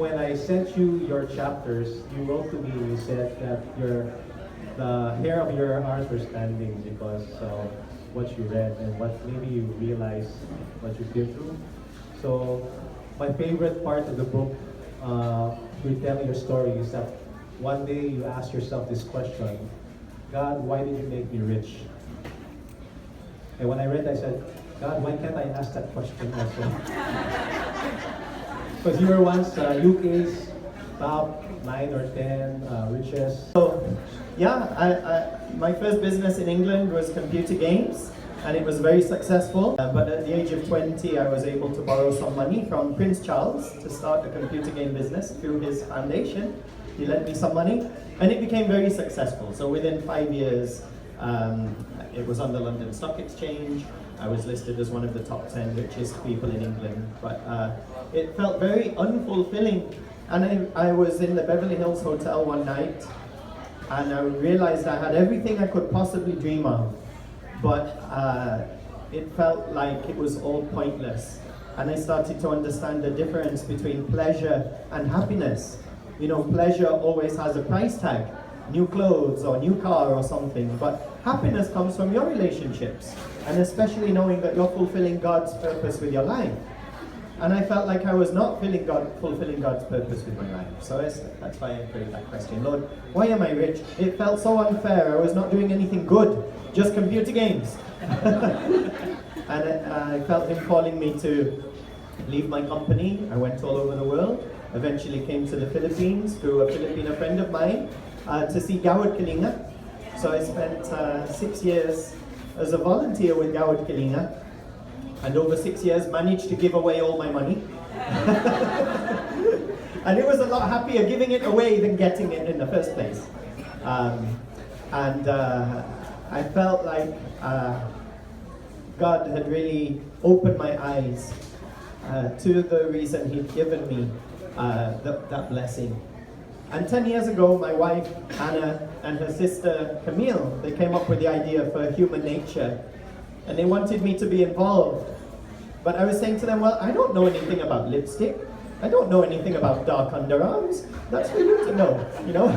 when I sent you your chapters, you wrote to me, you said that the hair of your arms were standing because of what you read and what maybe you realized what you've been through. So my favorite part of the book, you tell your story, is that one day you ask yourself this question: God, why did you make me rich? And when I read, I said, God, why can't I ask that question also? Because you were once UK's top 9 or 10 richest. So, yeah, my first business in England was computer games, and it was very successful. But at the age of 20, I was able to borrow some money from Prince Charles to start a computer game business through his foundation. He lent me some money, and it became very successful. So within 5 years, it was on the London Stock Exchange. I was listed as one of the top 10 richest people in England. But it felt very unfulfilling. And I was in the Beverly Hills Hotel one night, and I realized I had everything I could possibly dream of. But it felt like it was all pointless. And I started to understand the difference between pleasure and happiness. You know, pleasure always has a price tag, new clothes or new car or something, but happiness comes from your relationships, and especially knowing that you're fulfilling God's purpose with your life. And I felt like I was not fulfilling God's purpose with my life. So that's why I prayed that question. Lord, why am I rich? It felt so unfair. I was not doing anything good, just computer games. And I felt Him calling me to leave my company. I went all over the world. Eventually came to the Philippines through a Filipino friend of mine to see Gawad Kalinga. So I spent 6 years as a volunteer with Gawad Kalinga, and over 6 years managed to give away all my money. And it was a lot happier giving it away than getting it in the first place. I felt like God had really opened my eyes to the reason He'd given me that blessing. And 10 years ago, my wife Anna and her sister Camille, they came up with the idea for Human Nature, and they wanted me to be involved. But I was saying to them, well, I don't know anything about lipstick. I don't know anything about dark underarms. That's for you to know, you know.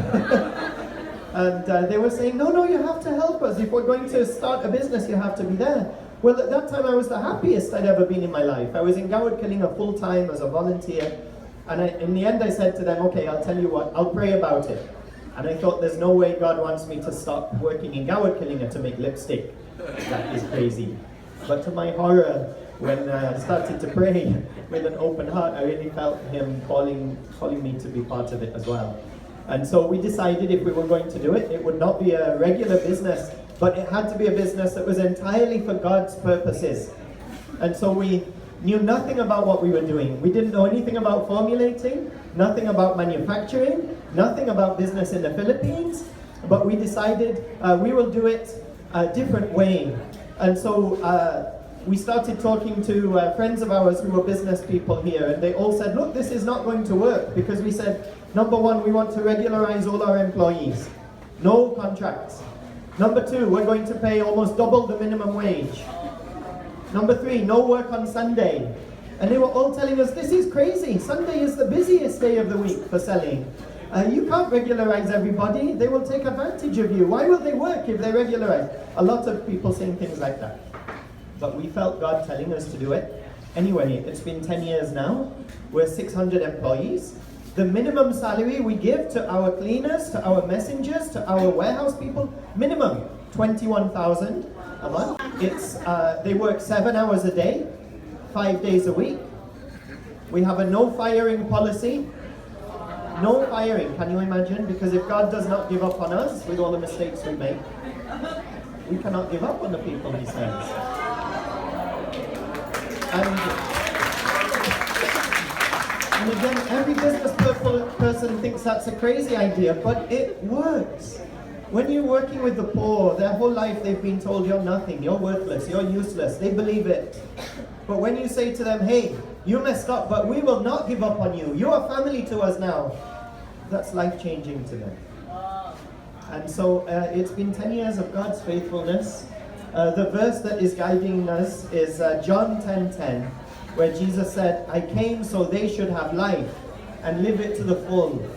And they were saying, no, you have to help us. If we're going to start a business, you have to be there. Well, at that time, I was the happiest I'd ever been in my life. I was in Gawad Kalinga full-time as a volunteer. And in the end, I said to them, okay, I'll tell you what, I'll pray about it. And I thought, there's no way God wants me to stop working in Gawad Kalinga to make lipstick. That is crazy. But to my horror, when I started to pray with an open heart, I really felt Him calling me to be part of it as well. And so we decided if we were going to do it, it would not be a regular business, but it had to be a business that was entirely for God's purposes. And so we knew nothing about what we were doing. We didn't know anything about formulating, nothing about manufacturing, nothing about business in the Philippines, but we decided we will do it a different way. And so we started talking to friends of ours who were business people here, and they all said, look, this is not going to work, because we said, number one, we want to regularize all our employees. No contracts. Number two, we're going to pay almost double the minimum wage. Number three, no work on Sunday. And they were all telling us, this is crazy. Sunday is the busiest day of the week for selling. You can't regularize everybody. They will take advantage of you. Why will they work if they regularize? A lot of people saying things like that. But we felt God telling us to do it. Anyway, it's been 10 years now. We're 600 employees. The minimum salary we give to our cleaners, to our messengers, to our warehouse people, minimum 21,000 a month. They work 7 hours a day, 5 days a week. We have a no firing policy. No firing, can you imagine? Because if God does not give up on us with all the mistakes we make, we cannot give up on the people He sends. And again, every business person thinks that's a crazy idea, but it works. When you're working with the poor, their whole life they've been told you're nothing, you're worthless, you're useless. They believe it. But when you say to them, hey, you messed up, but we will not give up on you. You are family to us now. That's life-changing to them. And so it's been 10 years of God's faithfulness. The verse that is guiding us is John 10:10, where Jesus said, I came so they should have life and live it to the full.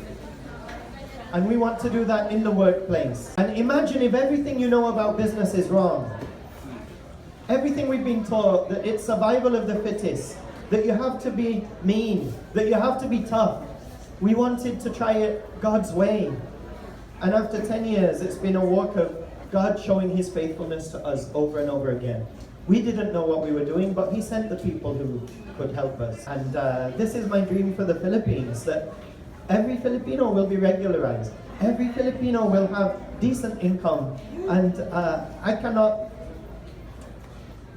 And we want to do that in the workplace. And imagine if everything you know about business is wrong. Everything we've been taught, that it's survival of the fittest, that you have to be mean, that you have to be tough. We wanted to try it God's way. And after 10 years, it's been a walk of God showing His faithfulness to us over and over again. We didn't know what we were doing, but He sent the people who could help us. And this is my dream for the Philippines, that every Filipino will be regularized. Every Filipino will have decent income. And I cannot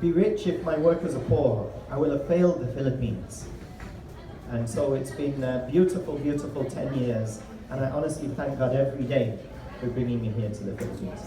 be rich if my workers are poor. I will have failed the Philippines. And so it's been a beautiful, beautiful 10 years. And I honestly thank God every day for bringing me here to the Philippines.